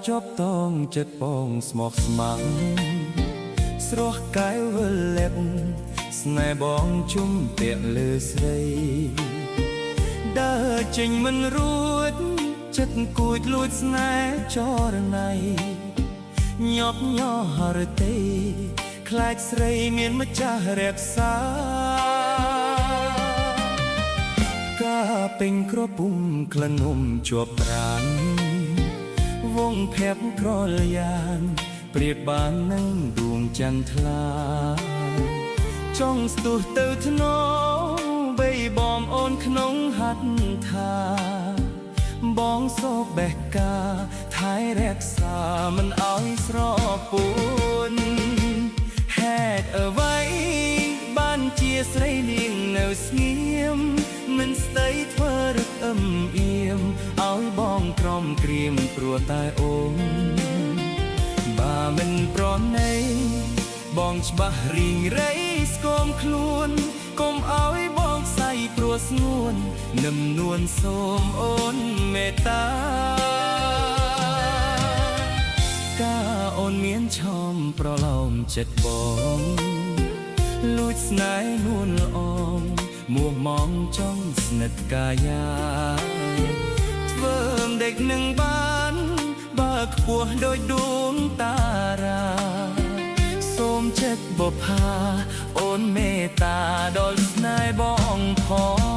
ជាប់តងចិត្តបងស្មោះស្ម័គ្រស្រស់កាយវិលលិបស្នេហ៍បងជុំពាក់លើស្រីដើរចេញមិនរួចចិត្តគួចលួចស្នេហ៍ចរណៃញាប់ញ័ររទេខ្លាចស្រីមានម្ចាស់រក្សាការពេញក្រពុំក្លិននំជាប់ប្រាណវងភែបក្រលយ៉ាងប្រៀបបាននឹងដួងចន្ទថ្លាចង់ស្ទុះទៅធ្នងបីបងអូនក្នុងហັດថាបងសោកបេះកាថែរក្សាមិនឲ្យស្រពួនហេតុអ្វីបានជាស្រីនាងនៅស្ងៀមមិនស្ដីធ្វើរឹកអៀមឲ្យបងក្រំក្រៀមព្រោះតែអូនបើមិនប្រណីបងច្បាស់រីងរៃស្គមខ្លួនកុំឲ្យបងស្អីព្រោះស្ងួននឹមនួនសូមអូនមេត្តាការអូនមានឆោមប្រឡោមចិត្តបងលួចស្នេហ៍នួនល្អងមួមងចង់ស្និទ្ធកាយាធ្វើដេកនឹងបានបើខ្ពស់ដូចដួងតារាសូមចិត្តបុប្ផាអូនមេត្តាដល់ស្នេហ៍បងផង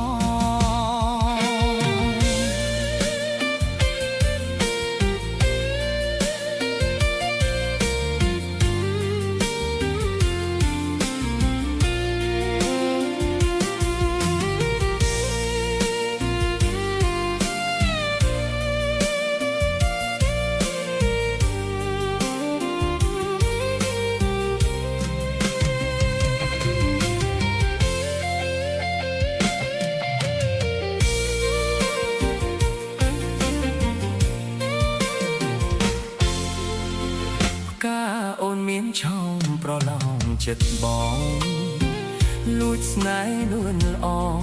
អូនមានឆោមប្រឡងចិត្តបងលួចស្នេហ៍លួនល្អង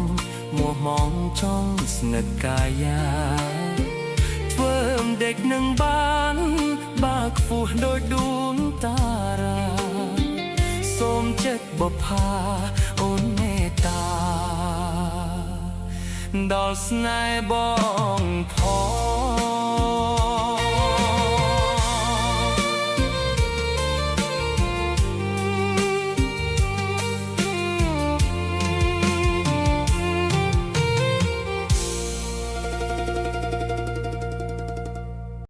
មួមងចង់ស្និទ្ធកាយាធ្វើដេកនឹងបានបើខ្ពស់ដូចដួងតារាសូមចិត្តបុប្ផាអូនមេត្តាដល់ស្នេហ៍បងផង